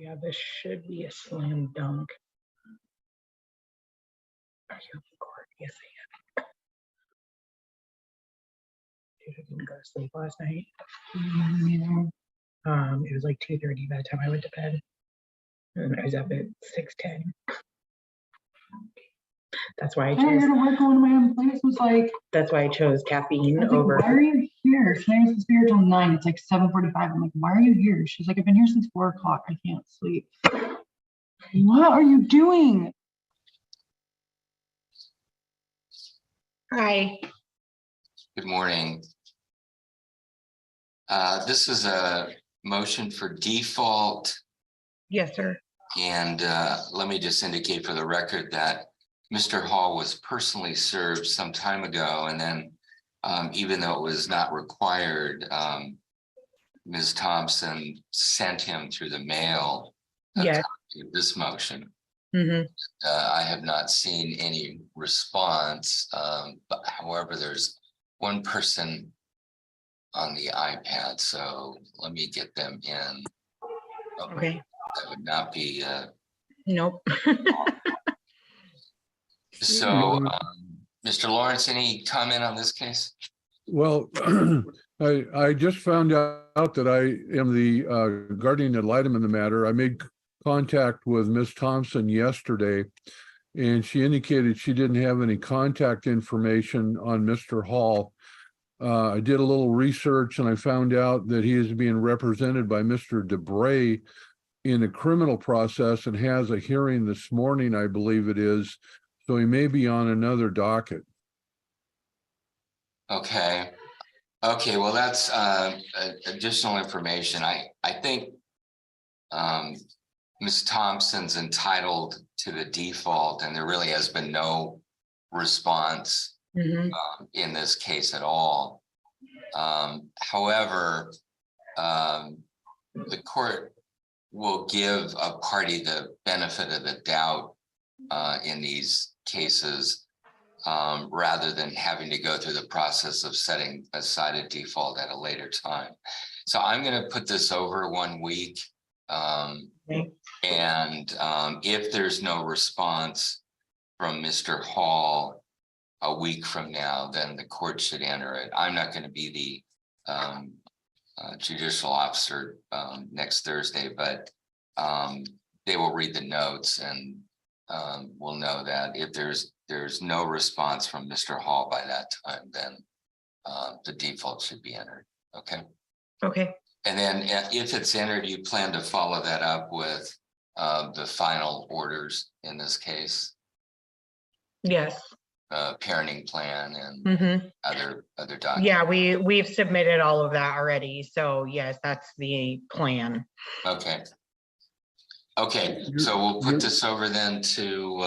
Yeah, this should be a slam dunk. Are you in court? Yes, I am. I didn't go to sleep last night. It was like 2:30 by the time I went to bed. And I was up at 6:10. That's why I chose. I gotta work on my own place. Was like. That's why I chose caffeine over. Like, why are you here? She's supposed to be here till 9. It's like 7:45. I'm like, why are you here? She's like, I've been here since 4 o'clock. I can't sleep. What are you doing? Hi. Good morning. This is a motion for default. Yes, sir. And let me just indicate for the record that Mr. Hall was personally served some time ago, and then even though it was not required, Ms. Thompson sent him through the mail this motion. Mm-hmm. I have not seen any response, but however, there's one person on the iPad, so let me get them in. Okay. That would not be nope. So Mr. Lawrence, any comment on this case? Well, I just found out that I am the guardian ad litem in the matter. I made contact with Ms. Thompson yesterday, and she indicated she didn't have any contact information on Mr. Hall. I did a little research and I found out that he is being represented by Mr. DeBray in a criminal process and has a hearing this morning, I believe it is. So he may be on another docket. Okay. Okay, well, that's additional information. I think Ms. Thompson's entitled to the default, and there really has been no response in this case at all. However, the court will give a party the benefit of the doubt in these cases, rather than having to go through the process of setting aside a default at a later time. So I'm going to put this over 1 week. And if there's no response from Mr. Hall a week from now, then the court should enter it. I'm not going to be the judicial officer next Thursday, but they will read the notes and we'll know that if there's no response from Mr. Hall by that time, then the default should be entered. Okay. Okay. And then if it's entered, you plan to follow that up with the final orders in this case. Yes. Parenting plan and other documents. Yeah, we've submitted all of that already. So yes, that's the plan. Okay. Okay, so we'll put this over then to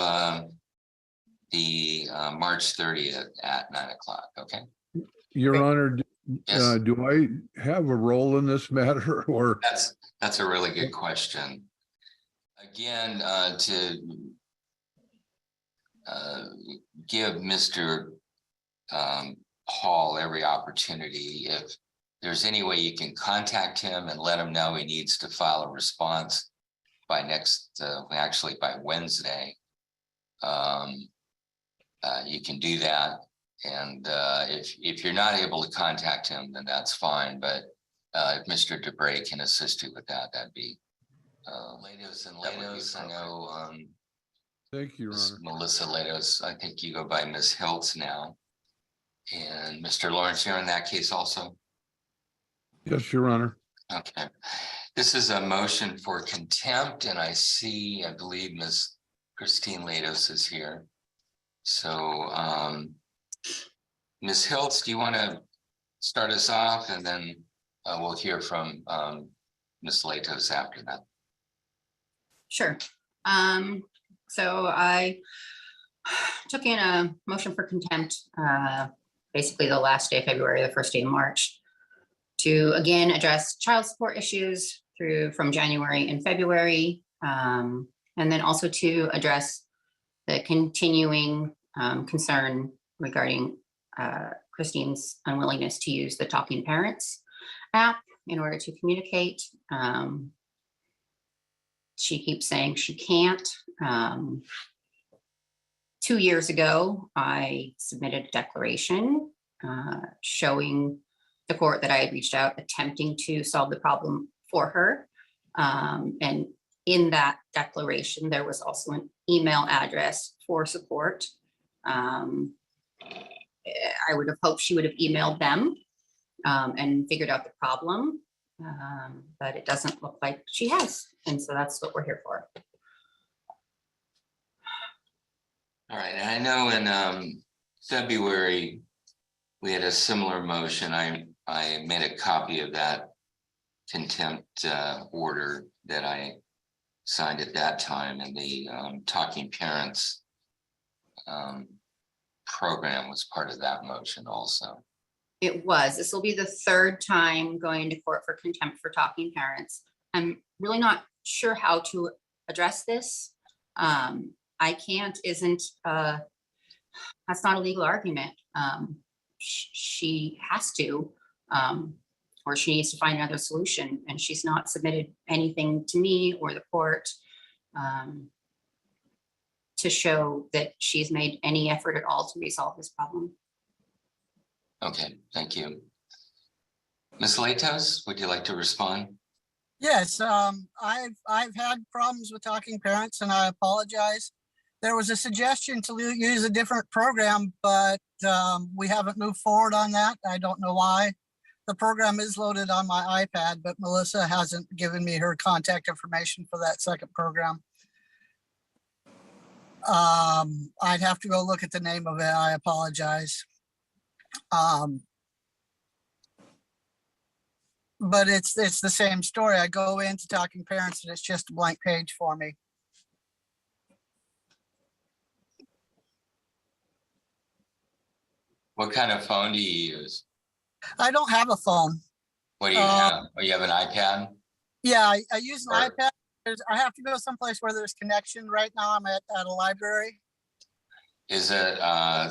the March 30th at 9 o'clock. Okay. Your Honor, yes. Do I have a role in this matter, or? That's a really good question. Again, to give Mr. Hall every opportunity, if there's any way you can contact him and let him know he needs to file a response by actually by Wednesday, you can do that. And if you're not able to contact him, then that's fine. But if Mr. DeBray can assist you with that, that'd be Latos and Latos. I know. Thank you, Your Honor. Melissa Latos. I think you go by Ms. Hiltz now. And Mr. Lawrence, you're in that case also? Yes, Your Honor. Okay. This is a motion for contempt, and I believe Ms. Christine Latos is here. So, Ms. Hiltz, do you want to start us off, and then we'll hear from Ms. Latos after that? Sure. So I took in a motion for contempt, basically the last day of February, the first day of March, to again address child support issues from January and February, and then also to address the continuing concern regarding Christine's unwillingness to use the Talking Parents app in order to communicate. she keeps saying she can't. 2 years ago, I submitted a declaration showing the court that I had reached out, attempting to solve the problem for her. And in that declaration, there was also an email address for support. I would have hoped she would have emailed them and figured out the problem, but it doesn't look like she has. And so that's what we're here for. All right, and I know in February, we had a similar motion. I made a copy of that contempt order that I signed at that time, and the Talking Parents program was part of that motion also. It was. This will be the third time going to court for contempt for Talking Parents. I'm really not sure how to address this. I can't isn't, that's not a legal argument. She has to, or she needs to find another solution, and she's not submitted anything to me or the court to show that she's made any effort at all to resolve this problem. Okay, thank you. Ms. Latos, would you like to respond? Yes, I've had problems with Talking Parents, and I apologize. There was a suggestion to use a different program, but we haven't moved forward on that. I don't know why. The program is loaded on my iPad, but Melissa hasn't given me her contact information for that second program. I'd have to go look at the name of it. I apologize. But it's the same story. I go into Talking Parents and it's just a blank page for me. What kind of phone do you use? I don't have a phone. What do you have? Oh, you have an iPad? Yeah, I use an iPad. I have to go someplace where there's connection. Right now I'm at a library. Is it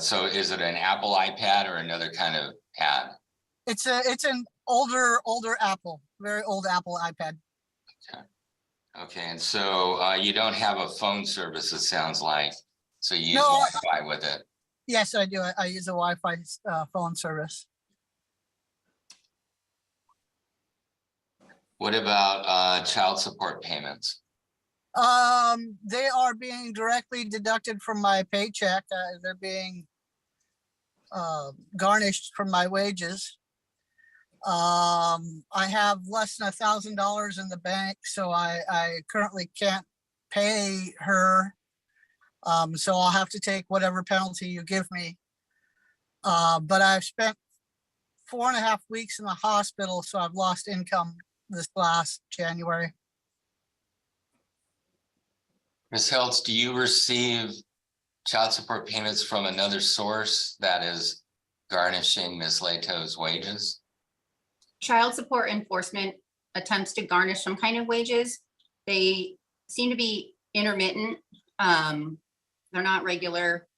so is it an Apple iPad or another kind of pad? It's an older Apple, very old Apple iPad. Okay, and so you don't have a phone service, it sounds like, so you use No, Wi-Fi with it. Yes, I do. I use a Wi-Fi phone service. What about child support payments? They are being directly deducted from my paycheck. They're being garnished from my wages. I have less than $1,000 in the bank, so I currently can't pay her. So I'll have to take whatever penalty you give me. But I've spent 4.5 weeks in the hospital, so I've lost income this last January. Ms. Heltz, do you receive child support payments from another source that is garnishing Ms. Leto's wages? Child support enforcement attempts to garnish some kind of wages. They seem to be intermittent. They're not regular.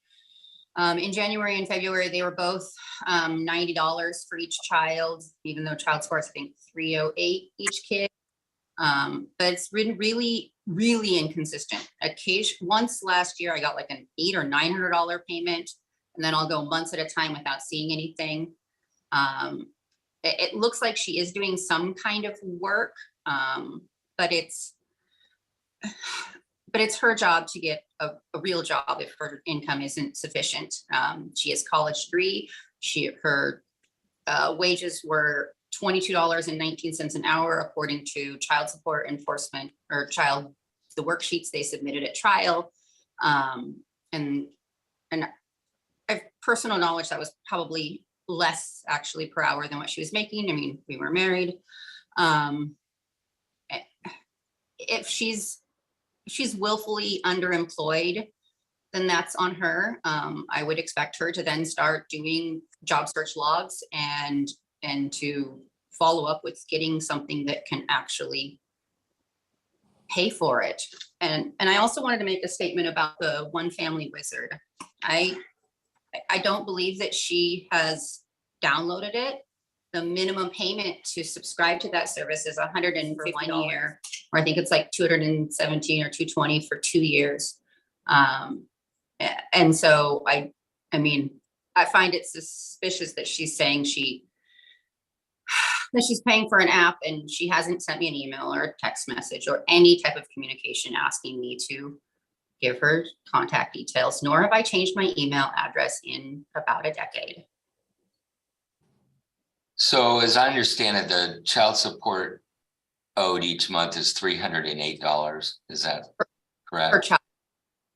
In January and February, they were both $90 for each child, even though child support is, I think, $308 each kid. But it's been really, really inconsistent. Once last year, I got like an $800 or $900 payment, and then I'll go months at a time without seeing anything. It looks like she is doing some kind of work, but it's her job to get a real job if her income isn't sufficient. She has college degree. Her wages were $22.19 an hour, according to child support enforcement or the worksheets they submitted at trial. And I have personal knowledge that was probably less actually per hour than what she was making. I mean, we were married. If she's willfully underemployed, then that's on her. I would expect her to then start doing job search logs and to follow up with getting something that can actually pay for it. And I also wanted to make a statement about the one family wizard. I don't believe that she has downloaded it. The minimum payment to subscribe to that service is $150 for 1 year or I think it's like 217 or 220 for 2 years. And so I mean, I find it suspicious that she's saying that she's paying for an app and she hasn't sent me an email or a text message or any type of communication asking me to give her contact details, nor have I changed my email address in about a decade. So as I understand it, the child support owed each month is $308. Is that correct? Per child.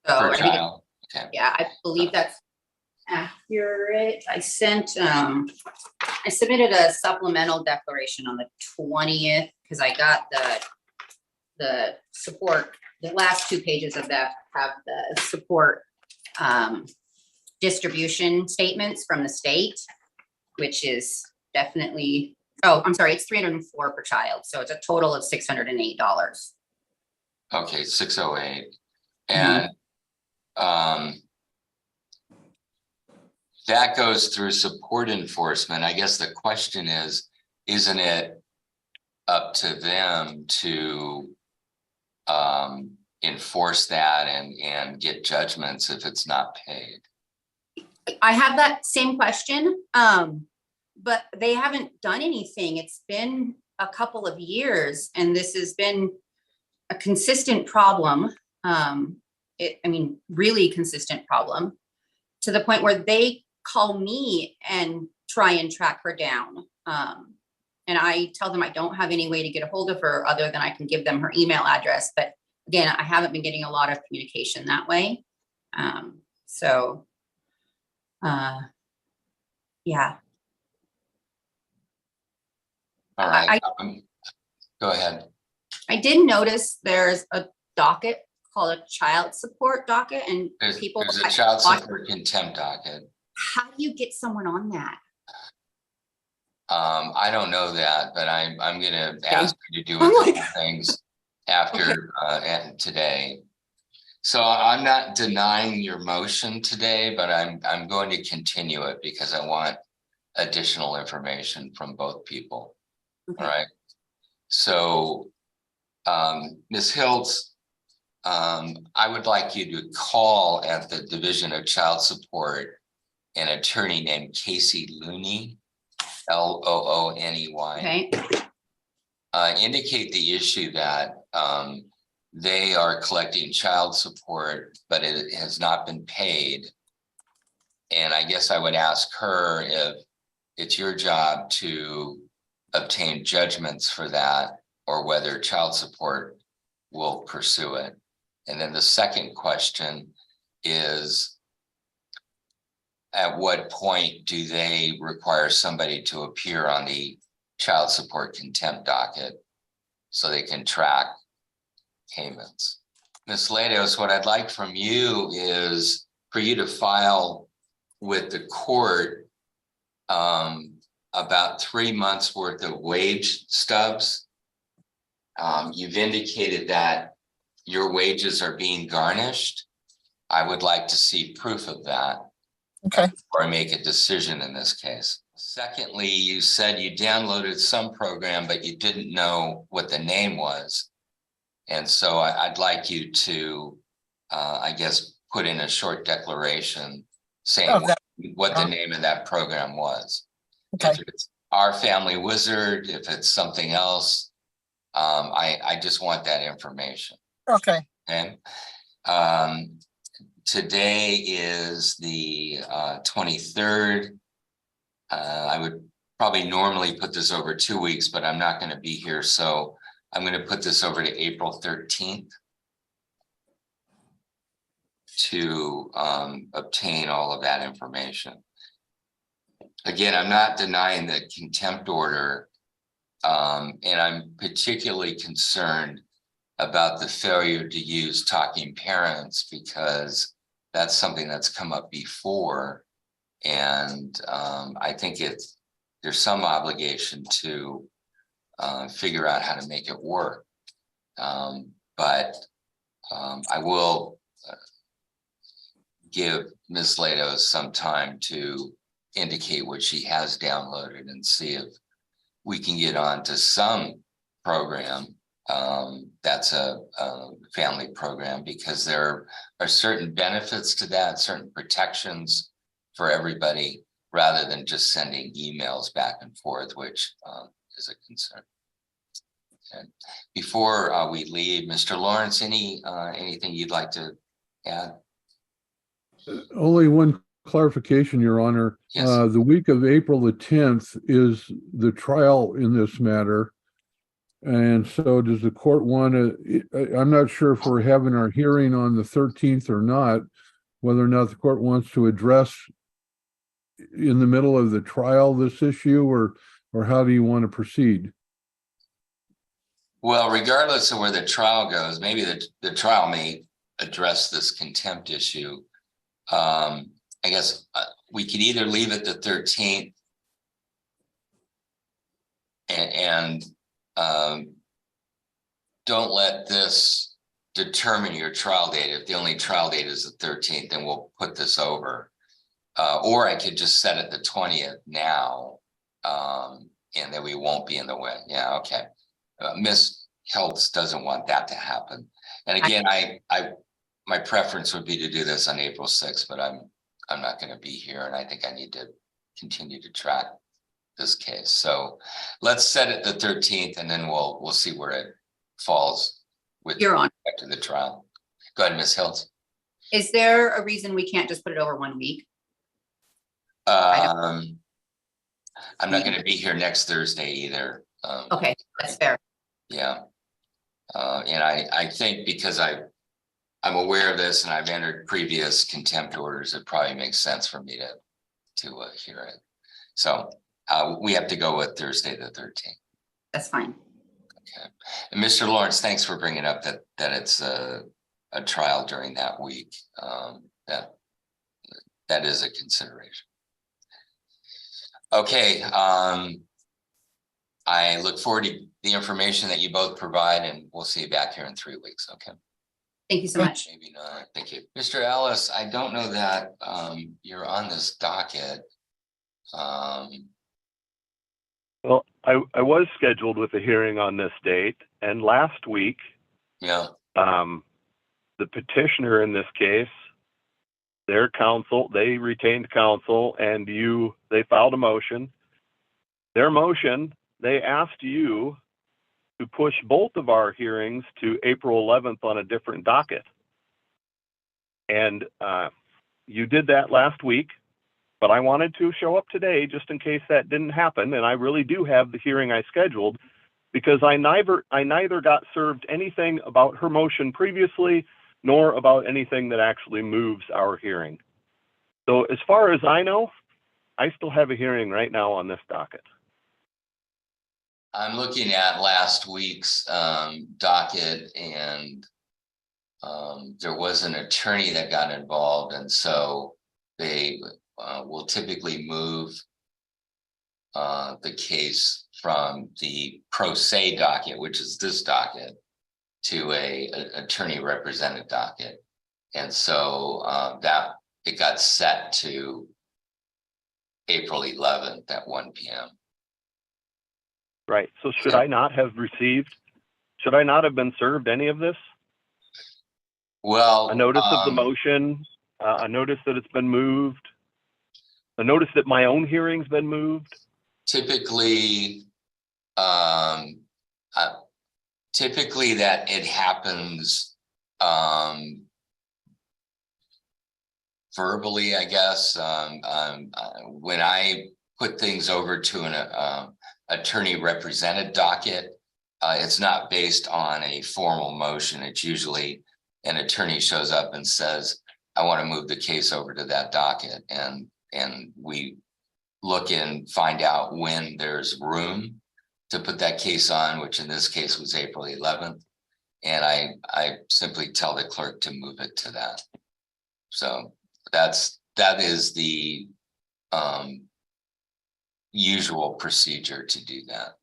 So Per I think child. Okay. yeah, I believe that's accurate. I submitted a supplemental declaration on the 20th because I got the support. The last 2 pages of that have the support distribution statements from the state, which is definitely, oh, I'm sorry, it's $304 per child. So it's a total of $608. Okay, 608. And that goes through support enforcement. I guess the question is, isn't it up to them to enforce that and get judgments if it's not paid? I have that same question, but they haven't done anything. It's been a couple of years and this has been a consistent problem. Really consistent problem to the point where they call me and try and track her down. And I tell them I don't have any way to get a hold of her other than I can give them her email address. But again, I haven't been getting a lot of communication that way. Yeah. All right. Go ahead. I did notice there's a docket called a child support docket, and There's people. a child support contempt docket. How do you get someone on that? I don't know that, but I'm going to ask you to do a couple things after today. So I'm not denying your motion today, but I'm going to continue it because I want additional information from both people. Okay. All right. So, Ms. Hiltz, I would like you to call at the Division of Child Support an attorney named Casey Looney, Looney. Okay. Indicate the issue that they are collecting child support, but it has not been paid. And I guess I would ask her if it's your job to obtain judgments for that or whether child support will pursue it. And then the second question is, at what point do they require somebody to appear on the child support contempt docket so they can track payments? Ms. Lados, what I'd like from you is for you to file with the court about 3 months worth of wage stubs. You've indicated that your wages are being garnished. I would like to see proof of that. Okay. Or make a decision in this case. Secondly, you said you downloaded some program, but you didn't know what the name was. And so I'd like you to, I guess, put in a short declaration saying what the name of that program was. Okay. If it's Our Family Wizard, if it's something else, I just want that information. Okay. Okay. Today is the 23rd. I would probably normally put this over 2 weeks, but I'm not going to be here. So I'm going to put this over to April 13th to obtain all of that information. Again, I'm not denying the contempt order, and I'm particularly concerned about the failure to use talking parents because that's something that's come up before. And I think there's some obligation to figure out how to make it work. But I will give Ms. Lados some time to indicate what she has downloaded and see if we can get on to some program that's a family program, because there are certain benefits to that, certain protections for everybody, rather than just sending emails back and forth, which is a concern. And before we leave, Mr. Lawrence, anything you'd like to add? Only one clarification, Your Honor. Yes. The week of April the 10th is the trial in this matter. And so does the court want to, I'm not sure if we're having our hearing on the 13th or not, whether or not the court wants to address in the middle of the trial this issue, or how do you want to proceed? Well, regardless of where the trial goes, maybe the trial may address this contempt issue. I guess we could either leave it the 13th and don't let this determine your trial date. If the only trial date is the 13th, then we'll put this over. Or I could just set it the 20th now, and then we won't be in the way. Yeah, okay. Miss Heltz doesn't want that to happen. And again, my preference would be to do this on April 6th, but I'm not going to be here, and I think I need to continue to track this case. So let's set it the 13th, and then we'll see where it falls with respect to the trial. Go ahead, Miss Heltz. Is there a reason we can't just put it over 1 week? I'm not going to be here next Thursday either. Okay, that's fair. Yeah. And I think because I'm aware of this and I've entered previous contempt orders, it probably makes sense for me to hear it. So we have to go with Thursday the 13th. That's fine. Okay. And Mr. Lawrence, thanks for bringing up that it's a trial during that week. That is a consideration. Okay. I look forward to the information that you both provide, and we'll see you back here in 3 weeks. Okay. Thank you so much. Maybe not. Thank you. Mr. Ellis, I don't know that you're on this docket. Well, I was scheduled with a hearing on this date, and last week, Yeah. the petitioner in this case, their counsel, they retained counsel, and they filed a motion. Their motion, they asked you to push both of our hearings to April 11th on a different docket. And you did that last week, but I wanted to show up today just in case that didn't happen. And I really do have the hearing I scheduled, because I neither got served anything about her motion previously, nor about anything that actually moves our hearing. So as far as I know, I still have a hearing right now on this docket. I'm looking at last week's docket, and there was an attorney that got involved, and so they will typically move the case from the pro se docket, which is this docket, to a attorney represented docket. And so that it got set to April 11th at 1 p.m. Right. So should I not have been served any of this? Well, A notice of the motion, a notice that it's been moved, a notice that my own hearing's been moved. typically that it happens verbally, I guess. When I put things over to an attorney represented docket, it's not based on a formal motion. It's usually an attorney shows up and says, I want to move the case over to that docket, and we look and find out when there's room to put that case on, which in this case was April 11th. And I simply tell the clerk to move it to that. So that is the usual procedure to do that.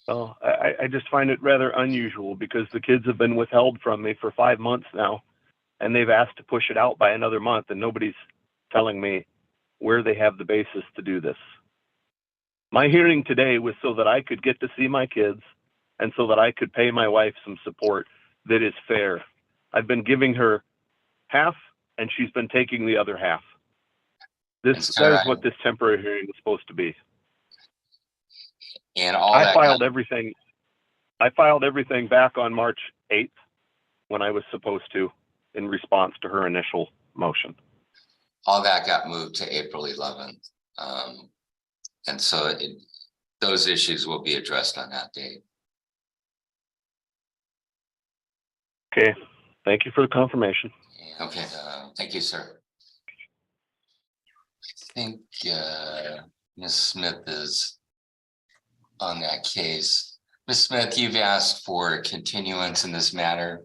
Well, I just find it rather unusual, because the kids have been withheld from me for 5 months now, and they've asked to push it out by another month, and nobody's telling me where they have the basis to do this. My hearing today was so that I could get to see my kids and so that I could pay my wife some support that is fair. I've been giving her half, and she's been taking the other half. That is what this temporary hearing is supposed to be. And all I that filed everything. I filed everything back on March 8th when I was supposed to, in response to her initial motion. all that got moved to April 11th. And so those issues will be addressed on that date. Okay, thank you for the confirmation. Okay, thank you, sir. I think Ms. Smith is on that case. Ms. Smith, you've asked for continuance in this matter.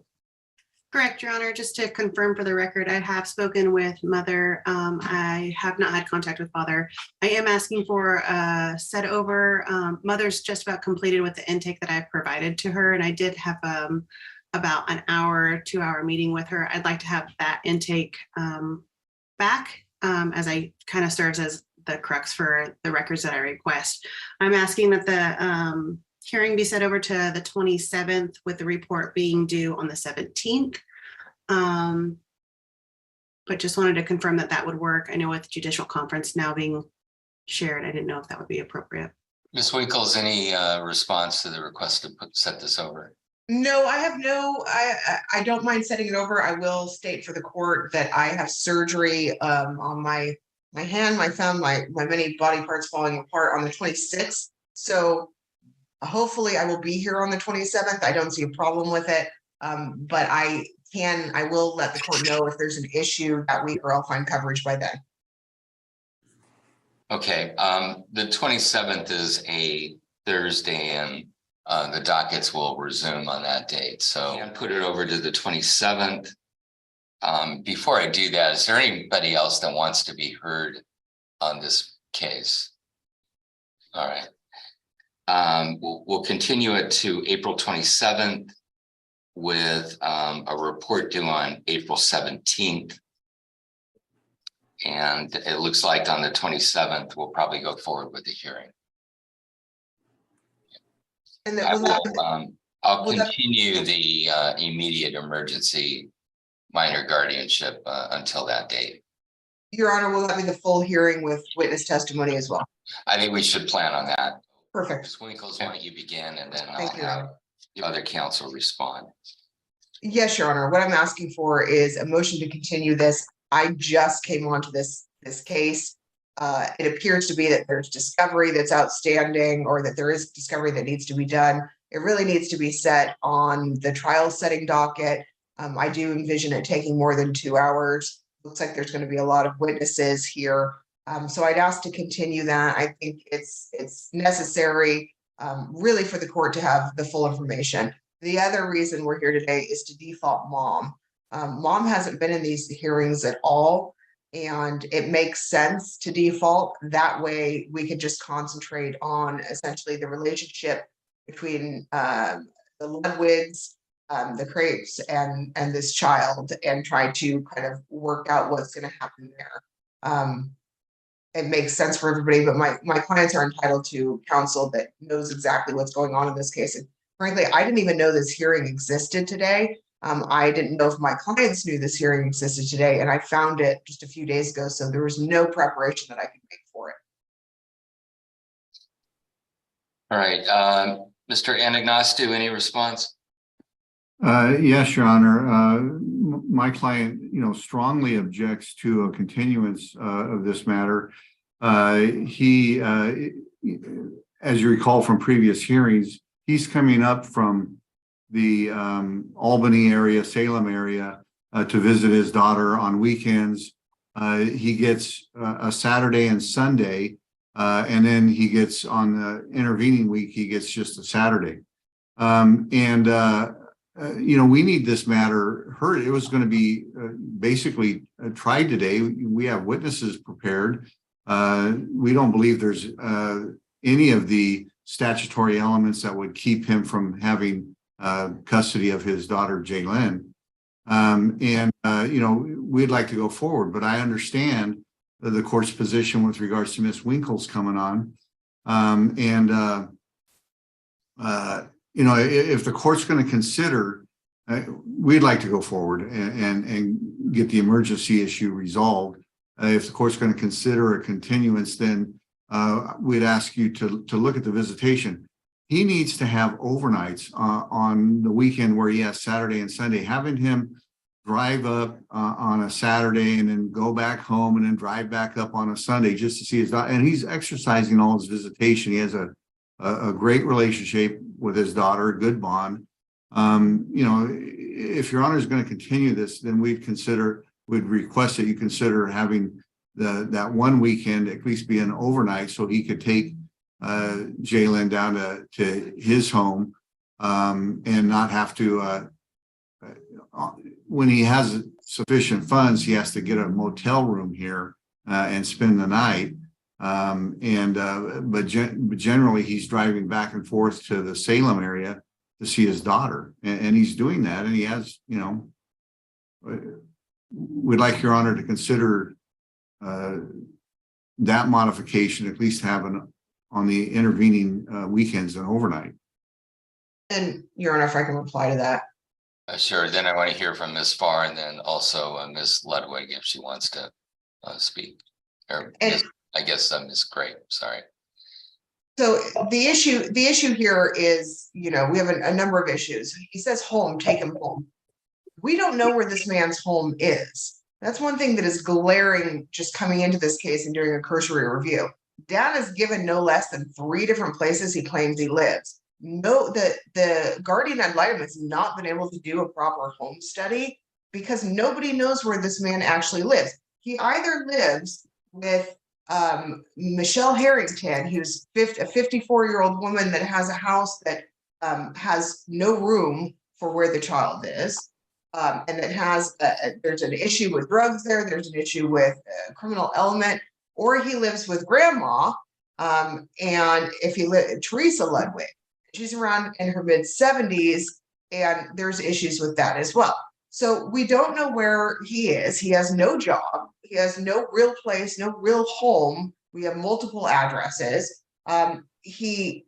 Correct, Your Honor. Just to confirm for the record, I have spoken with Mother. I have not had contact with Father. I am asking for a set over. Mother's just about completed with the intake that I've provided to her, and I did have about an hour, 2-hour meeting with her. I'd like to have that intake back as I kind of serves as the crux for the records that I request. I'm asking that the hearing be set over to the 27th with the report being due on the 17th. But just wanted to confirm that that would work. I know with judicial conference now being shared, I didn't know if that would be appropriate. Ms. Winkles, any response to the request to set this over? No, I have no, I don't mind setting it over. I will state for the court that I have surgery on my hand, my thumb, my many body parts falling apart on the 26th. So hopefully I will be here on the 27th. I don't see a problem with it. But I will let the court know if there's an issue that week, or I'll find coverage by then. Okay, the 27th is a Thursday, and the dockets will resume on that date. So I'll put it over to the 27th. Before I do that, is there anybody else that wants to be heard on this case? All right. We'll continue it to April 27th with a report due on April 17th. And it looks like on the 27th, we'll probably go forward with the hearing. And I'll continue the immediate emergency minor guardianship until that date. Your Honor, will that be the full hearing with witness testimony as well? I think we should plan on that. Perfect. Ms. Winkles, why don't you begin, and then Thank I'll you, have the other counsel respond. Yes, Your Honor. What I'm asking for is a motion to continue this. I just came onto this case. It appears to be that there's discovery that's outstanding, or that there is discovery that needs to be done. It really needs to be set on the trial setting docket. I do envision it taking more than 2 hours. Looks like there's going to be a lot of witnesses here. So I'd ask to continue that. I think it's necessary really for the court to have the full information. The other reason we're here today is to default Mom. Mom hasn't been in these hearings at all, and it makes sense to default. That way we could just concentrate on essentially the relationship between the Ludwigs, the Crepes, and this child, and try to kind of work out what's going to happen there. It makes sense for everybody, but my clients are entitled to counsel that knows exactly what's going on in this case. And frankly, I didn't even know this hearing existed today. I didn't know if my clients knew this hearing existed today, and I found it just a few days ago. So there was no preparation that I could make for it. All right, Mr. Anagnostou, any response? Yes, Your Honor. My client, strongly objects to a continuance of this matter. He, as you recall from previous hearings, he's coming up from the Albany area, Salem area, to visit his daughter on weekends. He gets a Saturday and Sunday, and then he gets on the intervening week, he gets just a Saturday. We need this matter heard. It was going to be basically tried today. We have witnesses prepared. We don't believe there's any of the statutory elements that would keep him from having custody of his daughter, Jaylyn. We'd like to go forward, but I understand the court's position with regards to Ms. Winkles coming on. you know, if the court's going to consider, we'd like to go forward and get the emergency issue resolved. If the court's going to consider a continuance, then we'd ask you to look at the visitation. He needs to have overnights on the weekend where he has Saturday and Sunday. Having him drive up on a Saturday and then go back home and then drive back up on a Sunday just to see his daughter. And he's exercising all his visitation. He has a great relationship with his daughter, a good bond. You know, if your honor is going to continue this, then we'd request that you consider having that one weekend at least be an overnight so he could take Jalen down to his home and not have to when he has sufficient funds, he has to get a motel room here and spend the night. But generally he's driving back and forth to the Salem area to see his daughter, and he's doing that, and he has, you know, we'd like your honor to consider that modification, at least having on the intervening weekends and overnight. And your honor, if I can reply to that. Sure. Then I want to hear from Ms. Farr and then also Ms. Ludwig if she wants to speak. Or I guess Ms. Craig. Sorry. So the issue here is, you know, we have a number of issues. He says home, take him home. We don't know where this man's home is. That's one thing that is glaring just coming into this case and doing a cursory review. Dad is given no less than 3 different places he claims he lives. No, the guardian ad litem has not been able to do a proper home study because nobody knows where this man actually lives. He either lives with Michelle Harrington, who's a 54-year-old woman that has a house that has no room for where the child is, and that has there's an issue with drugs there, there's an issue with a criminal element, or he lives with grandma, and if he Teresa Ludwig, she's around in her mid-70s, and there's issues with that as well. So we don't know where he is. He has no job. He has no real place, no real home. We have multiple addresses. He,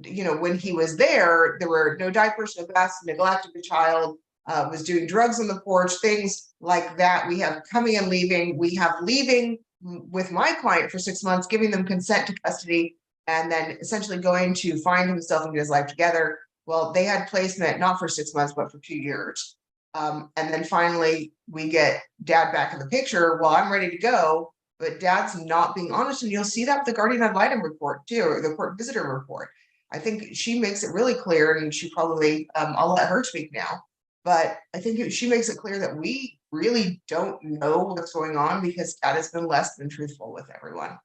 you know, when he was there were no diapers, no baths, neglect of the child, was doing drugs on the porch, things like that. We have coming and leaving. We have leaving with my client for 6 months, giving them consent to custody, and then essentially going to find himself and get his life together. Well, they had placement not for 6 months, but for 2 years. And then finally we get dad back in the picture. Well, I'm ready to go, but dad's not being honest. And you'll see that with the guardian ad litem report too, or the court visitor report. I think she makes it really clear, and she probably, I'll let her speak now, but I think she makes it clear that we really don't know what's going on because dad has been less than truthful with everyone.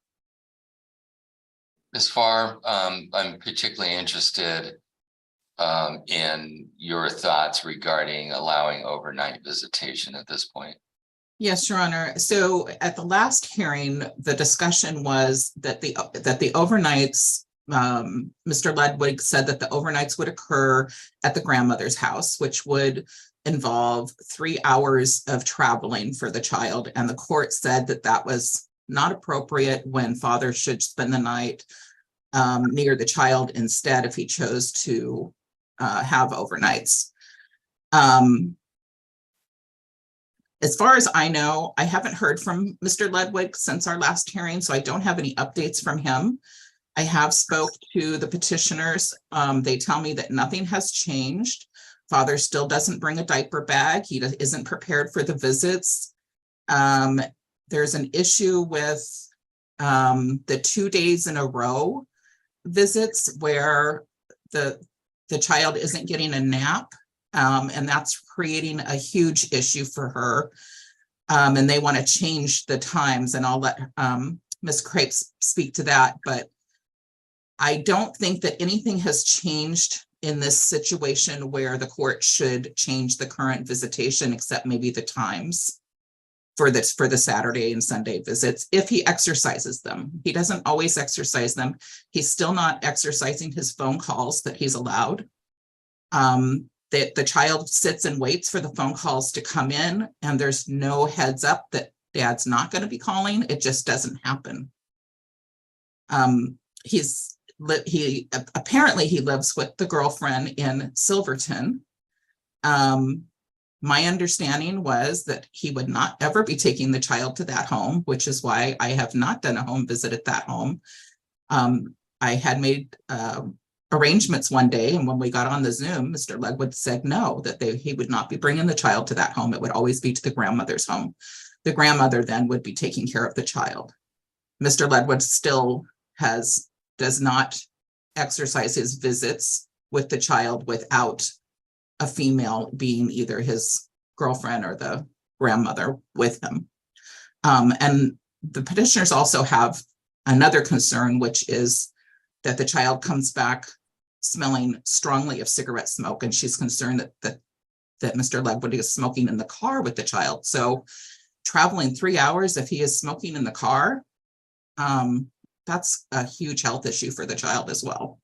Ms. Farr, I'm particularly interested in your thoughts regarding allowing overnight visitation at this point. Yes, Your Honor. So at the last hearing, the discussion was that the overnights, Mr. Ludwig said that the overnights would occur at the grandmother's house, which would involve 3 hours of traveling for the child. And the court said that that was not appropriate when father should spend the night near the child instead if he chose to have overnights. As far as I know, I haven't heard from Mr. Ludwig since our last hearing, so I don't have any updates from him. I have spoke to the petitioners. They tell me that nothing has changed. Father still doesn't bring a diaper bag. He isn't prepared for the visits. There's an issue with the 2 days in a row visits where the child isn't getting a nap, and that's creating a huge issue for her. And they want to change the times, and I'll let Ms. Crepes speak to that, but I don't think that anything has changed in this situation where the court should change the current visitation, except maybe the times for the Saturday and Sunday visits, if he exercises them. He doesn't always exercise them. He's still not exercising his phone calls that he's allowed. The child sits and waits for the phone calls to come in, and there's no heads up that dad's not going to be calling. It just doesn't happen. apparently he lives with the girlfriend in Silverton. My understanding was that he would not ever be taking the child to that home, which is why I have not done a home visit at that home. I had made arrangements one day, and when we got on the Zoom, Mr. Ledwood said no, that he would not be bringing the child to that home. It would always be to the grandmother's home. The grandmother then would be taking care of the child. Mr. Ledwood still does not exercise his visits with the child without a female being either his girlfriend or the grandmother with him. And the petitioners also have another concern, which is that the child comes back smelling strongly of cigarette smoke, and she's concerned that Mr. Ledwood is smoking in the car with the child. So traveling 3 hours, if he is smoking in the car, that's a huge health issue for the child as well.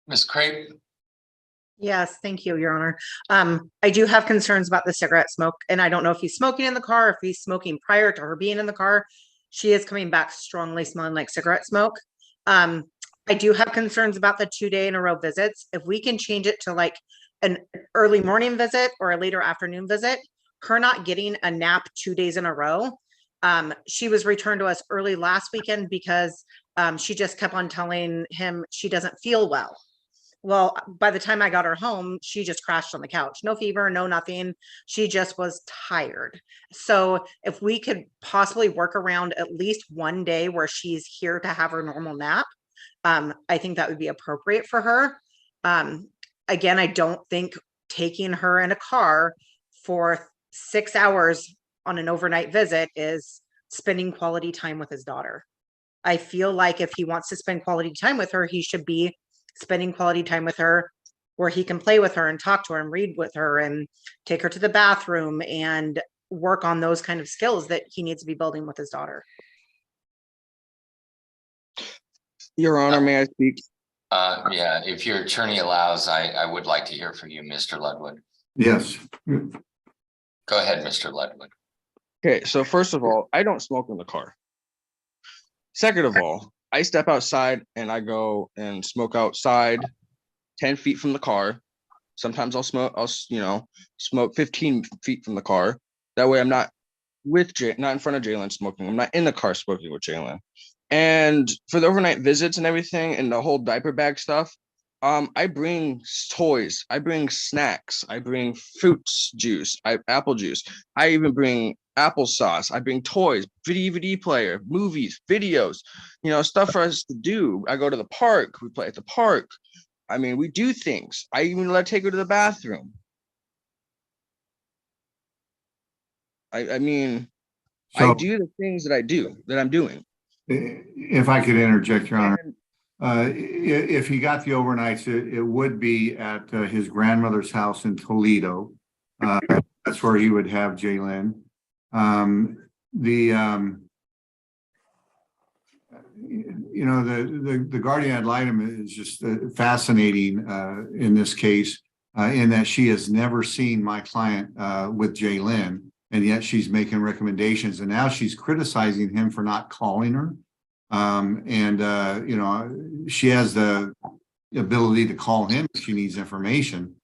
Ms. Craig? Yes, thank you, Your Honor. I do have concerns about the cigarette smoke, and I don't know if he's smoking in the car, or if he's smoking prior to her being in the car. She is coming back strongly smelling like cigarette smoke. I do have concerns about the 2 day in a row visits. If we can change it to like an early morning visit or a later afternoon visit, her not getting a nap 2 days in a row. She was returned to us early last weekend because she just kept on telling him she doesn't feel well. Well, by the time I got her home, she just crashed on the couch. No fever, no nothing. She just was tired. So if we could possibly work around at least 1 day where she's here to have her normal nap, I think that would be appropriate for her. Again, I don't think taking her in a car for 6 hours on an overnight visit is spending quality time with his daughter. I feel like if he wants to spend quality time with her, he should be spending quality time with her where he can play with her and talk to her and read with her and take her to the bathroom and work on those kind of skills that he needs to be building with his daughter. Your Honor, may I speak? Yeah, if your attorney allows, I would like to hear from you, Mr. Ledwood. Yes. Go ahead, Mr. Ledwood. Okay, so first of all, I don't smoke in the car. Second of all, I step outside and I go and smoke outside 10 feet from the car. Sometimes I'll smoke 15 feet from the car. That way I'm not not in front of Jalen smoking. I'm not in the car smoking with Jalen. And for the overnight visits and everything and the whole diaper bag stuff, I bring toys, I bring snacks, I bring fruit juice, apple juice. I even bring applesauce. I bring toys, DVD player, movies, videos, stuff for us to do. I go to the park. We play at the park. I mean, we do things. I even take her to the bathroom. I mean, So, I do the things that I'm doing. If I could interject, Your Honor. If he got the overnights, it would be at his grandmother's house in Toledo. That's where he would have Jalen. The guardian ad litem is just fascinating in this case, in that she has never seen my client with Jalen, and yet she's making recommendations, and now she's criticizing him for not calling her. She has the ability to call him if she needs information.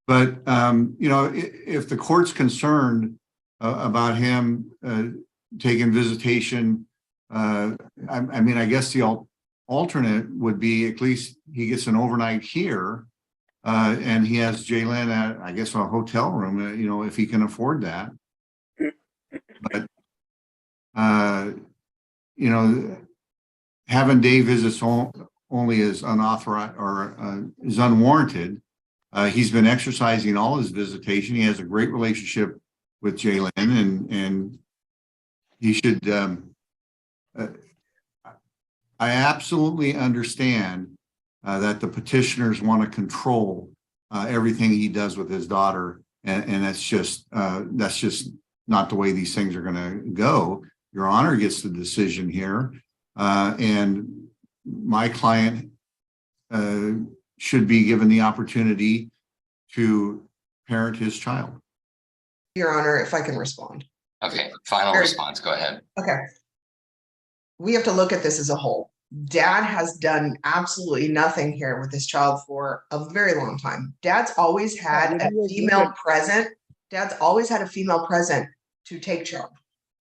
But, if the court's concerned about him taking visitation, I guess the alternate would be at least he gets an overnight here and he has Jalen at, I guess, a hotel room, if he can afford that. But, having day visits only is unauthorized or is unwarranted. He's been exercising all his visitation. He has a great relationship with Jalen, and he should. I absolutely understand that the petitioners want to control everything he does with his daughter, and that's just not the way these things are going to go. Your Honor gets the decision here, and my client should be given the opportunity to parent his child. Your Honor, if I can respond. Okay, final response, go ahead. Okay. we have to look at this as a whole. Dad has done absolutely nothing here with this child for a very long time. Dad's always had a female present. Dad's always had a female present to take charge.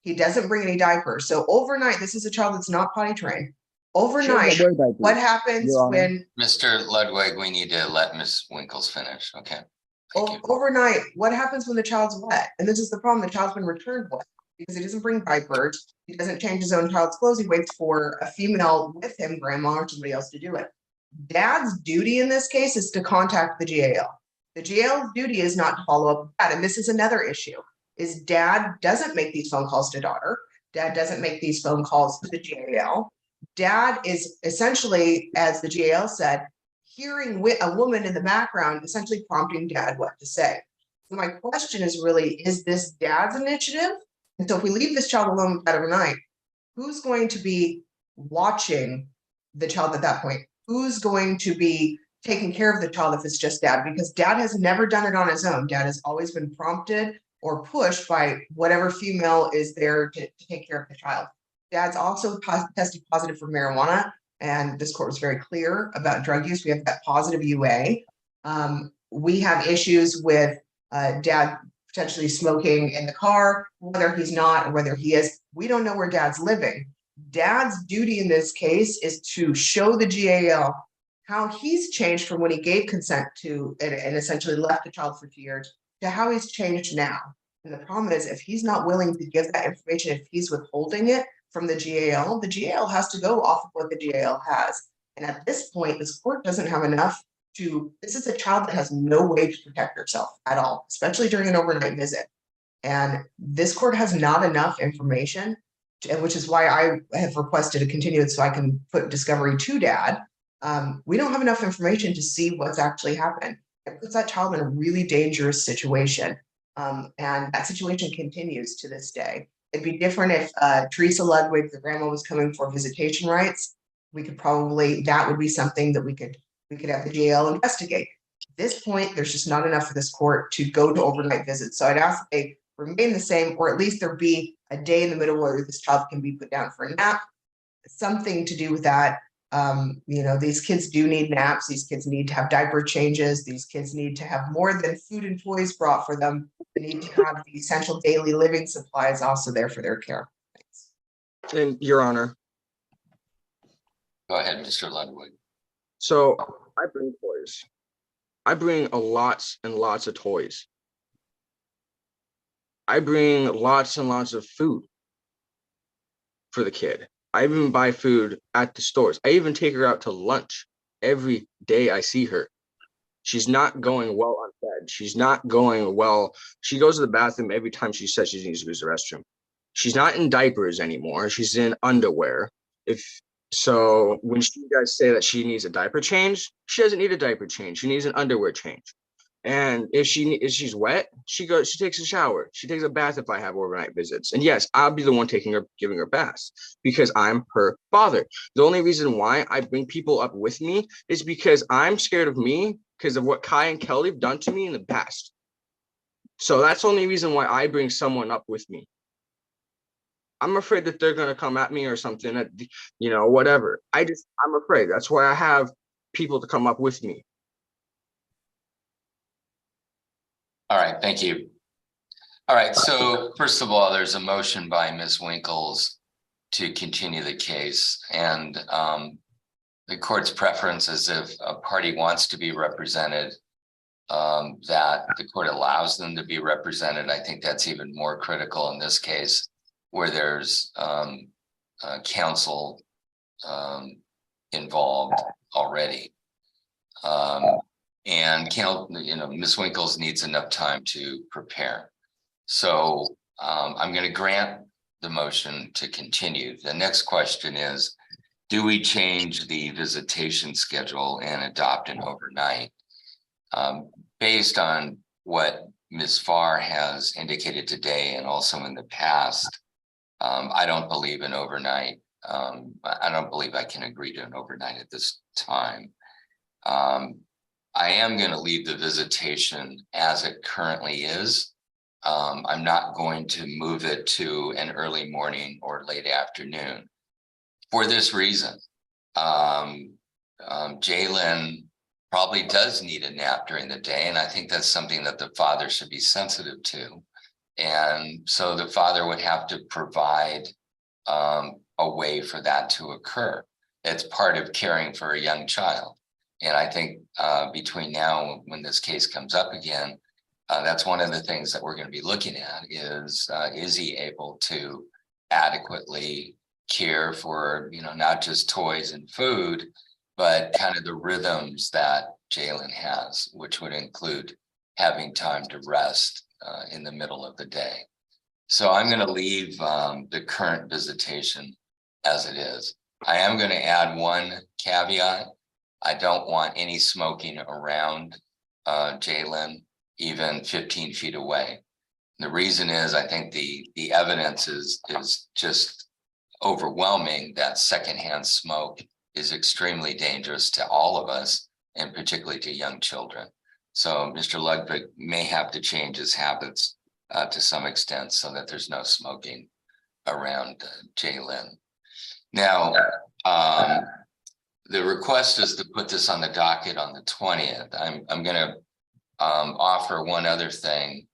He doesn't bring any diapers. So overnight, this is a child that's not potty trained. Overnight, what happens when Mr. Ludwig, we need to let Ms. Winkles finish. Okay. Thank you. overnight, what happens when the child's wet? And this is the problem, the child's been returned wet because he doesn't bring diapers. He doesn't change his own child's clothes. He waits for a female with him, grandma or somebody else to do it. Dad's duty in this case is to contact the GAL. The GAL's duty is not to follow up with that. And this is another issue, is dad doesn't make these phone calls to daughter. Dad doesn't make these phone calls to the GAL. Dad is essentially, as the GAL said, hearing with a woman in the background, essentially prompting dad what to say. So my question is really, is this dad's initiative? And so if we leave this child alone with dad overnight, who's going to be watching the child at that point? Who's going to be taking care of the child if it's just dad? Because dad has never done it on his own. Dad has always been prompted or pushed by whatever female is there to take care of the child. Dad's also tested positive for marijuana, and this court was very clear about drug use. We have that positive UA. We have issues with dad potentially smoking in the car, whether he's not or whether he is. We don't know where dad's living. Dad's duty in this case is to show the GAL how he's changed from when he gave consent to and essentially left the child for 2 years to how he's changed now. And the problem is, if he's not willing to give that information, if he's withholding it from the GAL has to go off of what the GAL has. And at this point, this court doesn't have enough this is a child that has no way to protect herself at all, especially during an overnight visit. And this court has not enough information, which is why I have requested a continuance so I can put discovery to dad. We don't have enough information to see what's actually happened. It puts that child in a really dangerous situation. And that situation continues to this day. It'd be different if Teresa Ludwig, the grandma, was coming for visitation rights. We could probably, that would be something that we could have the GAL investigate. At this point, there's just not enough for this court to go to overnight visits. So I'd ask that they remain the same, or at least there be a day in the middle where this child can be put down for a nap, something to do with that. These kids do need naps. These kids need to have diaper changes. These kids need to have more than food and toys brought for them. They need to have the essential daily living supplies also there for their care. Thanks. And Your Honor. Go ahead, Mr. Ludwig. So I bring toys. I bring lots and lots of toys. I bring lots and lots of food for the kid. I even buy food at the stores. I even take her out to lunch every day I see her. She's not going well on bed. She's not going well. She goes to the bathroom every time she says she needs to use the restroom. She's not in diapers anymore. She's in underwear. So when you guys say that she needs a diaper change, she doesn't need a diaper change. She needs an underwear change. And if she's wet, she takes a shower. She takes a bath if I have overnight visits. And yes, I'll be the one giving her baths because I'm her father. The only reason why I bring people up with me is because I'm scared of me because of what Kai and Kelly have done to me in the past. So that's the only reason why I bring someone up with me. I'm afraid that they're going to come at me or something, whatever. I'm afraid. That's why I have people to come up with me. All right, thank you. All right, so first of all, there's a motion by Ms. Winkles to continue the case. And the court's preference is if a party wants to be represented, that the court allows them to be represented. I think that's even more critical in this case, where there's counsel involved already. And Ms. Winkles needs enough time to prepare. So I'm going to grant the motion to continue. The next question is, do we change the visitation schedule and adopt an overnight? Based on what Ms. Farr has indicated today and also in the past, I don't believe in overnight. I don't believe I can agree to an overnight at this time. I am going to leave the visitation as it currently is. I'm not going to move it to an early morning or late afternoon. for this reason. Jalen probably does need a nap during the day, and I think that's something that the father should be sensitive to. And so the father would have to provide a way for that to occur. It's part of caring for a young child. And I think between now and when this case comes up again, that's one of the things that we're going to be looking at is he able to adequately care for, not just toys and food, but kind of the rhythms that Jalen has, which would include having time to rest in the middle of the day. So I'm going to leave the current visitation as it is. I am going to add one caveat. I don't want any smoking around Jalen, even 15 feet away. The reason is I think the evidence is just overwhelming that secondhand smoke is extremely dangerous to all of us, and particularly to young children. So Mr. Ludwig may have to change his habits to some extent so that there's no smoking around Jalen. Now, the request is to put this on the docket on the 20th. I'm going to offer one other thing,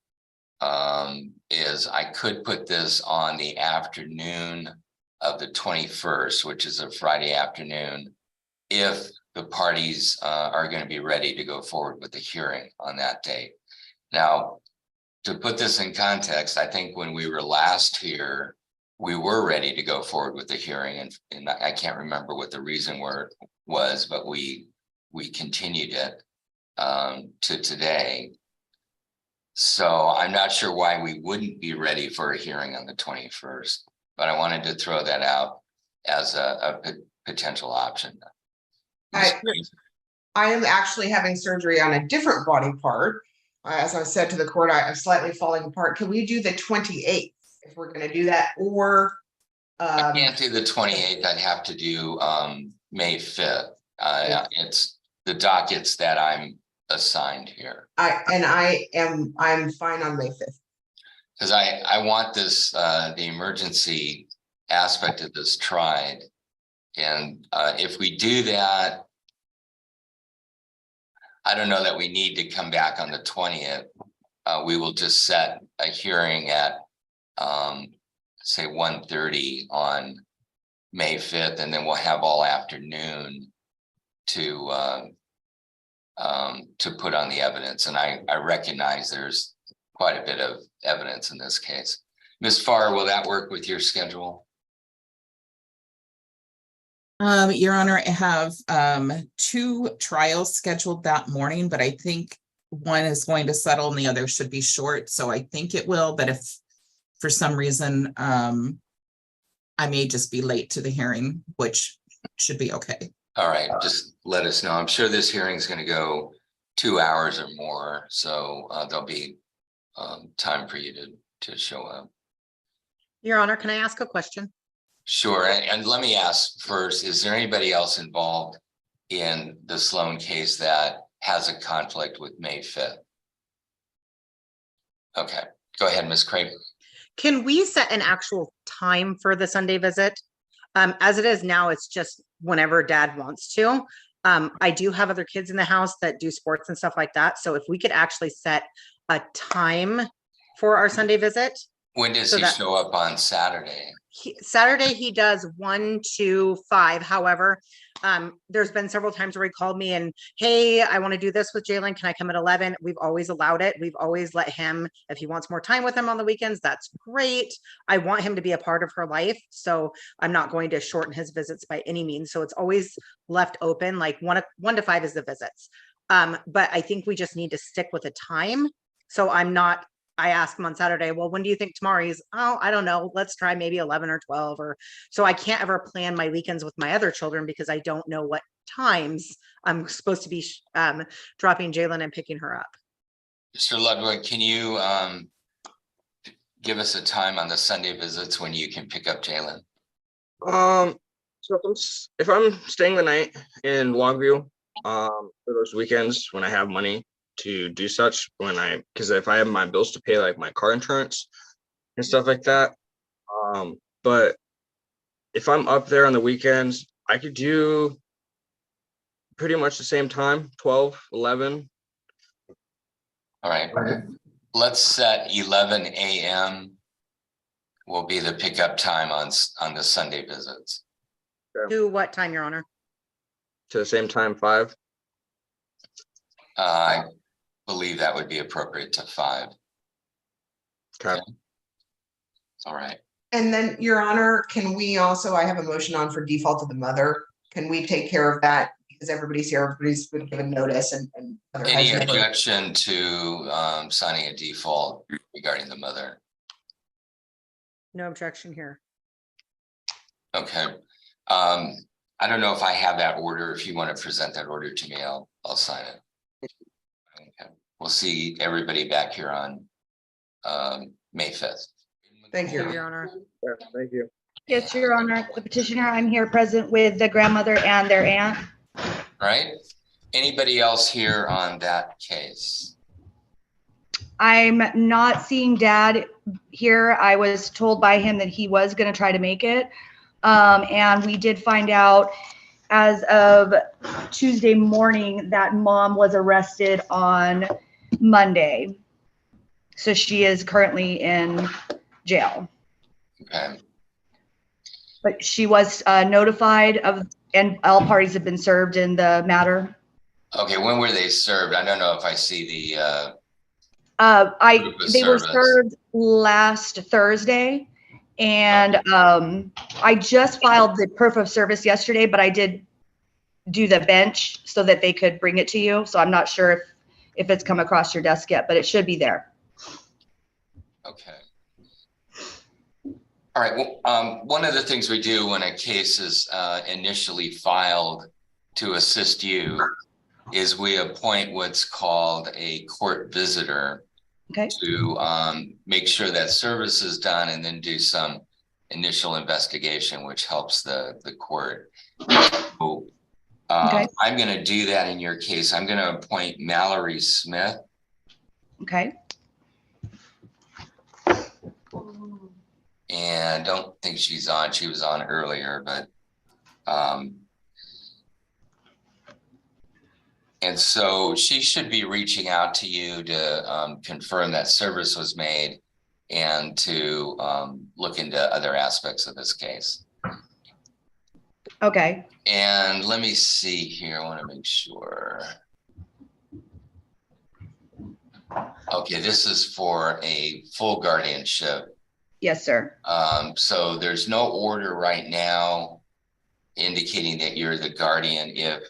is I could put this on the afternoon of the 21st, which is a Friday afternoon, if the parties are going to be ready to go forward with the hearing on that date. Now, to put this in context, I think when we were last here, we were ready to go forward with the hearing, and I can't remember what the reason was, but we continued it to today. So I'm not sure why we wouldn't be ready for a hearing on the 21st, but I wanted to throw that out as a potential option. I am actually having surgery on a different body part. As I said to the court, I'm slightly falling apart. Can we do the 28th if we're going to do that? Or I can't do the 28th. I'd have to do May 5th. It's the dockets that I'm assigned here. I'm fine on May 5th. Because I want this the emergency aspect of this tried. And if we do that, I don't know that we need to come back on the 20th. We will just set a hearing at say 1:30 on May 5th, and then we'll have all afternoon to put on the evidence. And I recognize there's quite a bit of evidence in this case. Ms. Farr, will that work with your schedule? Your Honor, I have 2 trials scheduled that morning, but I think one is going to settle and the other should be short. So I think it will, but if for some reason I may just be late to the hearing, which should be okay. All right, just let us know. I'm sure this hearing is going to go 2 hours or more, so there'll be time for you to show up. Your Honor, can I ask a question? Sure, and let me ask first, is there anybody else involved in the Sloan case that has a conflict with May 5th? Okay, go ahead, Ms. Craig. Can we set an actual time for the Sunday visit? As it is now, it's just whenever Dad wants to. I do have other kids in the house that do sports and stuff like that. So if we could actually set a time for our Sunday visit. When does he show up on Saturday? Saturday he does 1 to 5. However, there's been several times where he called me and, hey, I want to do this with Jalen. Can I come at 11? We've always allowed it. We've always let him, if he wants more time with him on the weekends, that's great. I want him to be a part of her life. So I'm not going to shorten his visits by any means. So it's always left open, like 1 to 5 is the visits. But I think we just need to stick with a time. So I asked him on Saturday, well, when do you think tomorrow? He's, oh, I don't know. Let's try maybe 11 or 12 or so. I can't ever plan my weekends with my other children because I don't know what times I'm supposed to be dropping Jalen and picking her up. Mr. Ludwig, can you give us a time on the Sunday visits when you can pick up Jalen? So if I'm staying the night in Longview, for those weekends when I have money to do such, because if I have my bills to pay, like my car insurance and stuff like that, but if I'm up there on the weekends, I could do pretty much the same time, 12, 11. All right, let's set 11 a.m. will be the pickup time on the Sunday visits. To what time, Your Honor? To the same time, 5. I believe that would be appropriate to 5. Okay. All right. And then, Your Honor, can we also, I have a motion on for default to the mother. Can we take care of that? Because everybody's here, everybody's been given notice and. Mother has Any never- objection to signing a default regarding the mother? No objection here. Okay. I don't know if I have that order. If you want to present that order to me, I'll sign it. Okay. We'll see everybody back here on May 5th. Thank you. Your Honor. Yeah, thank you. Yes, Your Honor, the petitioner, I'm here present with the grandmother and their aunt. Right? Anybody else here on that case? I'm not seeing Dad here. I was told by him that he was going to try to make it. And we did find out as of Tuesday morning that Mom was arrested on Monday. So she is currently in jail. Okay. But she was notified of, and all parties have been served in the matter. Okay, when were they served? I don't know if I see the They were service. served last Thursday, and I just filed the proof of service yesterday, but I did do the bench so that they could bring it to you. So I'm not sure if it's come across your desk yet, but it should be there. Okay. All right. Well, one of the things we do when a case is initially filed to assist you is we appoint what's called a court visitor. Okay. To make sure that service is done and then do some initial investigation, which helps the court. So, Okay. I'm going to do that in your case. I'm going to appoint Mallory Smith. Okay. And I don't think she's on. She was on earlier, but and so she should be reaching out to you to confirm that service was made and to look into other aspects of this case. Okay. And let me see here. I want to make sure. Okay, this is for a full guardianship. Yes, sir. So there's no order right now indicating that you're the guardian. If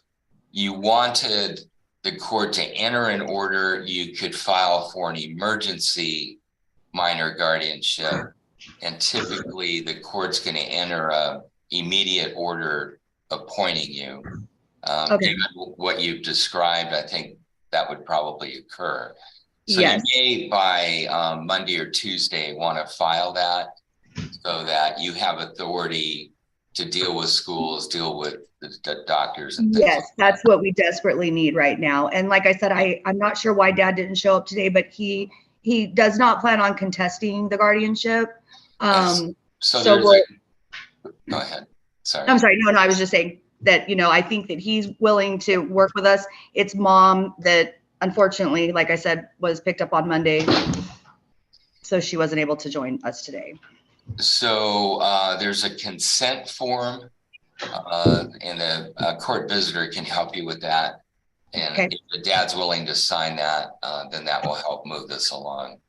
you wanted the court to enter an order, you could file for an emergency minor guardianship. And typically the court's going to enter a immediate order appointing you. Okay. Given what you've described, I think that would probably occur. So Yes. you may by Monday or Tuesday want to file that so that you have authority to deal with schools, deal with the doctors and things. Yes, like that's what we desperately need right now. And like I said, I'm not sure why Dad didn't show up today, but he does not plan on contesting the guardianship. Yes. So so there's go ahead. Sorry. I'm sorry. No, I was just saying that, I think that he's willing to work with us. It's Mom that unfortunately, like I said, was picked up on Monday. So she wasn't able to join us today. So there's a consent form and a court visitor can help you with that. And Okay. if the dad's willing to sign that, then that will help move this along.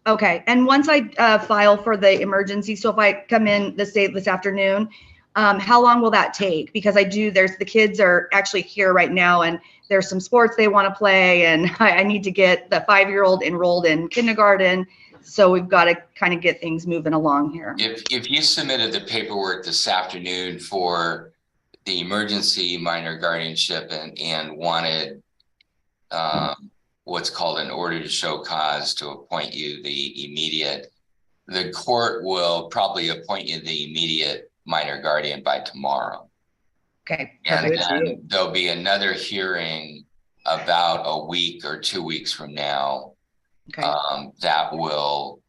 Okay. And once I file for the emergency, so if I come in this afternoon, how long will that take? Because the kids are actually here right now and there's some sports they want to play and I need to get the 5-year-old enrolled in kindergarten. So we've got to kind of get things moving along here. If you submitted the paperwork this afternoon for the emergency minor guardianship and wanted what's called an order to show cause to appoint you the immediate, the court will probably appoint you the immediate minor guardian by tomorrow. Okay. And Perfect. then there'll be another hearing about a week or 2 weeks from now. Okay. That will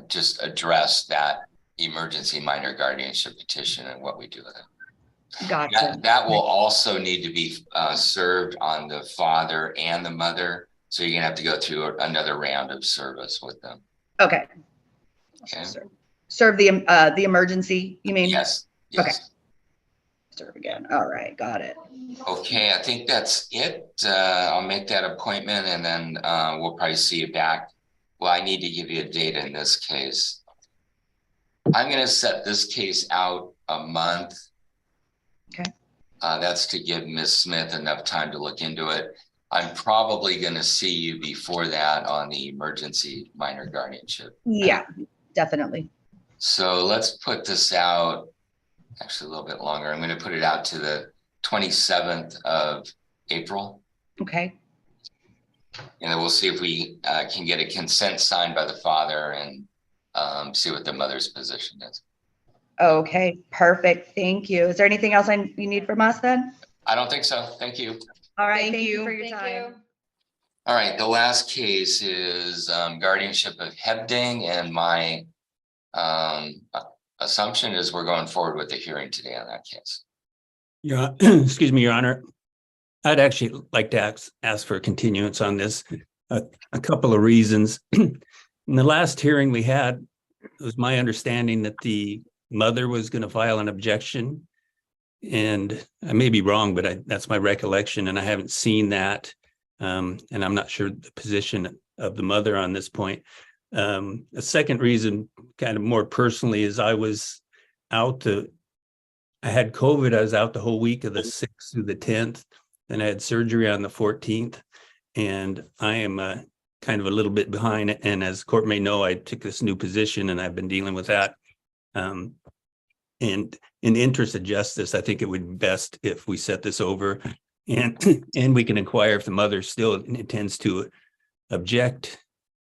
just address that emergency minor guardianship petition and what we do with it. Gotcha. That will also need to be served on the father and the mother. So you're gonna have to go through another round of service with them. Okay. Okay. Serve the emergency, you mean? Yes. Okay. Serve again. All right, got it. Okay, I think that's it. I'll make that appointment and then we'll probably see you back. Well, I need to give you a date in this case. I'm gonna set this case out a month. Okay. That's to give Ms. Smith enough time to look into it. I'm probably gonna see you before that on the emergency minor guardianship. Yeah, definitely. So let's put this out, actually a little bit longer. I'm gonna put it out to the 27th of April. Okay. And then we'll see if we can get a consent signed by the father and see what the mother's position is. Okay, perfect. Thank you. Is there anything else you need from us then? I don't think so. Thank you. All right, thank you for your time. All right, the last case is guardianship of Hebding, and my assumption is we're going forward with the hearing today on that case. Yeah, excuse me, Your Honor. I'd actually like to ask for a continuance on this. A couple of reasons. In the last hearing we had, it was my understanding that the mother was going to file an objection. And I may be wrong, but that's my recollection, and I haven't seen that. And I'm not sure the position of the mother on this point. A second reason, kind of more personally, is I had COVID. I was out the whole week of the 6th through the 10th. Then I had surgery on the 14th, and I am kind of a little bit behind. And as the court may know, I took this new position and I've been dealing with that. And in the interest of justice, I think it would be best if we set this over and we can inquire if the mother still intends to object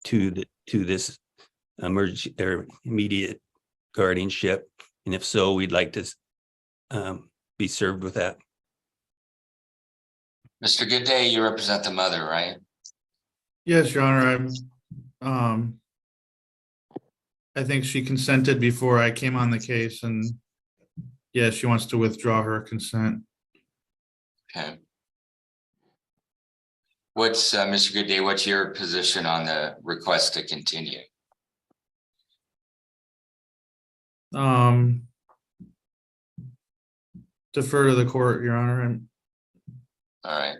to this emergency or immediate guardianship. And if so, we'd like to be served with that. Mr. Goodday, you represent the mother, right? Yes, Your Honor. I think she consented before I came on the case, and yes, she wants to withdraw her consent. Okay. What's Mr. Goodday, what's your position on the request to continue? Defer to the court, Your Honor. All right.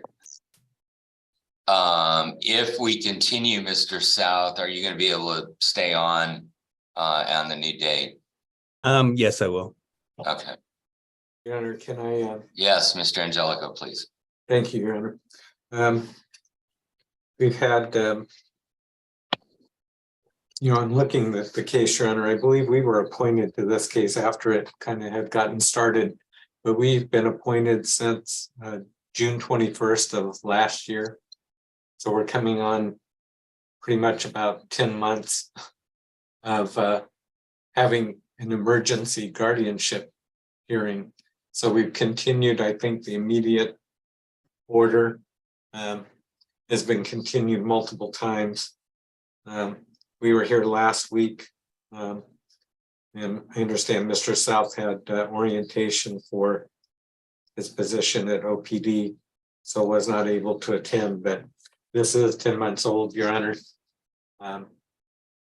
If we continue, Mr. South, are you going to be able to stay on the new date? Yes, I will. Okay. Your Honor, can I? Yes, Mr. Angelico, please. Thank you, Your Honor. We've had, I'm looking at the case, Your Honor. I believe we were appointed to this case after it kind of had gotten started, but we've been appointed since June 21st of last year. So we're coming on pretty much about 10 months of having an emergency guardianship hearing. So we've continued, I think the immediate order has been continued multiple times. We were here last week, and I understand Mr. South had orientation for his position at OPD, so was not able to attend, but this is 10 months old, Your Honor.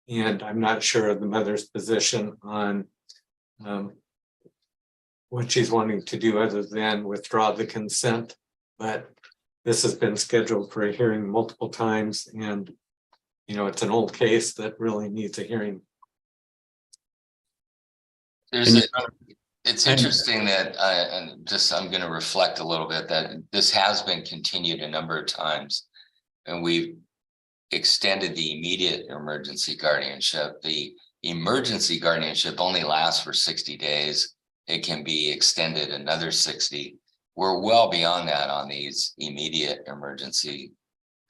And I'm not sure of the mother's position on what she's wanting to do other than withdraw the consent, but this has been scheduled for a hearing multiple times, and it's an old case that really needs a hearing. It's interesting that I'm going to reflect a little bit that this has been continued a number of times, and we've extended the immediate emergency guardianship. The emergency guardianship only lasts for 60 days. It can be extended another 60. We're well beyond that on these immediate emergency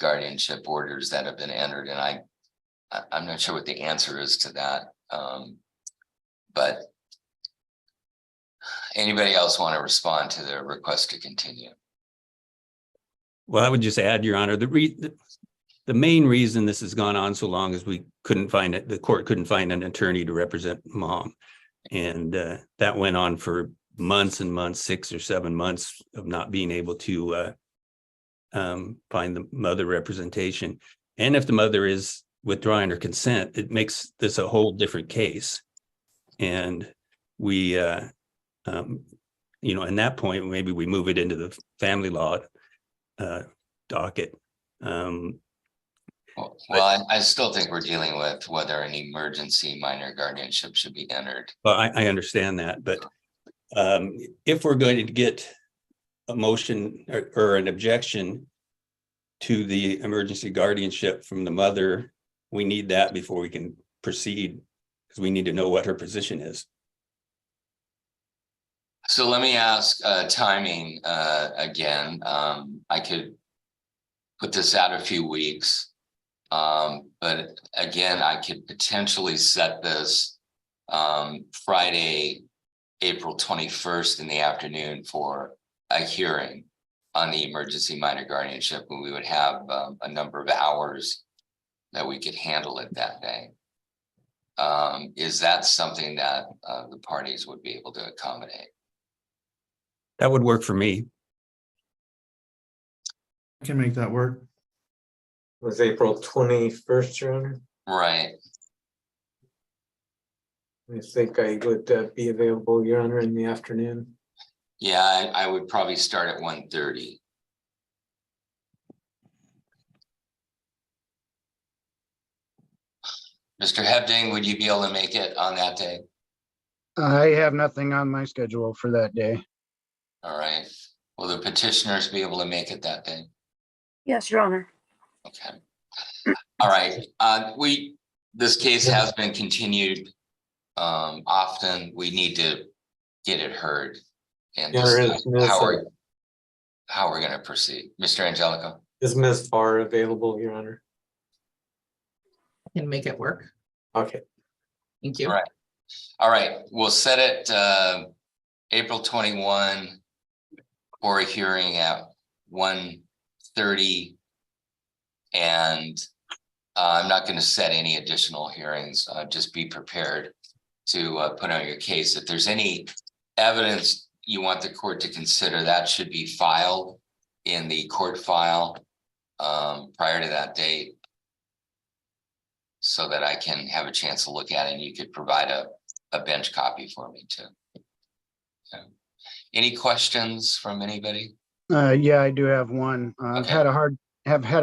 guardianship orders that have been entered, and I'm not sure what the answer is to that. But anybody else want to respond to the request to continue? Well, I would just add, Your Honor, the main reason this has gone on so long is we couldn't find it. The court couldn't find an attorney to represent mom. And that went on for months and months, 6 or 7 months of not being able to find the mother representation. And if the mother is withdrawing her consent, it makes this a whole different case. And we, in that point, maybe we move it into the family law docket. Well, I still think we're dealing with whether an emergency minor guardianship should be entered. Well, I understand that, but if we're going to get a motion or an objection to the emergency guardianship from the mother, we need that before we can proceed, because we need to know what her position is. So let me ask timing again. I could put this out a few weeks, but again, I could potentially set this Friday, April 21st in the afternoon for a hearing on the emergency minor guardianship, when we would have a number of hours that we could handle it that day. Is that something that the parties would be able to accommodate? That would work for me. I can make that work. Was April 21st, Your Honor? Right. I think I would be available, Your Honor, in the afternoon. Yeah, I would probably start at 1:30. Mr. Hebding, would you be able to make it on that day? I have nothing on my schedule for that day. All right. Will the petitioners be able to make it that day? Yes, Your Honor. Okay. All right. This case has been continued often. We need to get it heard and decide how we're going to proceed. Mr. Angelico. Is Ms. Farr available, Your Honor? Can make it work. Okay. Thank you. All right. All right. We'll set it April 21 for a hearing at 1:30. And I'm not going to set any additional hearings. Just be prepared to put on your case. If there's any evidence you want the court to consider, that should be filed in the court file prior to that date, so that I can have a chance to look at it, and you could provide a bench copy for me too. Okay. Any questions from anybody? Yeah, I do have one. I've Okay. had a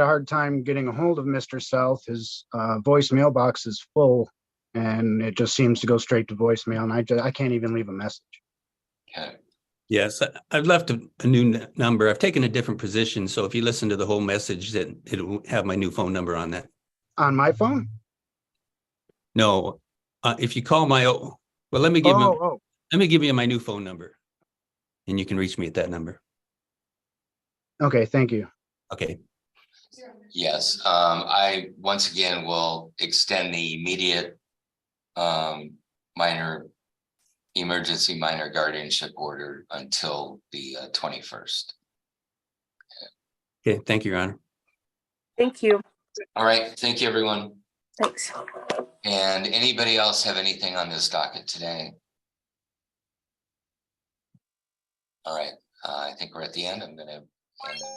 hard time getting a hold of Mr. South. His voicemail box is full, and it just seems to go straight to voicemail, and I can't even leave a message. Okay. Yes, I've left a new number. I've taken a different position. So if you listen to the whole message, then it'll have my new phone number on that. On my phone? No, if you call let me give you my new phone number, and you can reach me at that number. Okay, thank you. Okay. Yes, I once again will extend the immediate emergency minor guardianship order until the 21st. Okay, thank you, Your Honor. Thank you. All right, thank you, everyone. Thanks. And anybody else have anything on this docket today? All right, I think we're at the end. I'm going to end the meeting.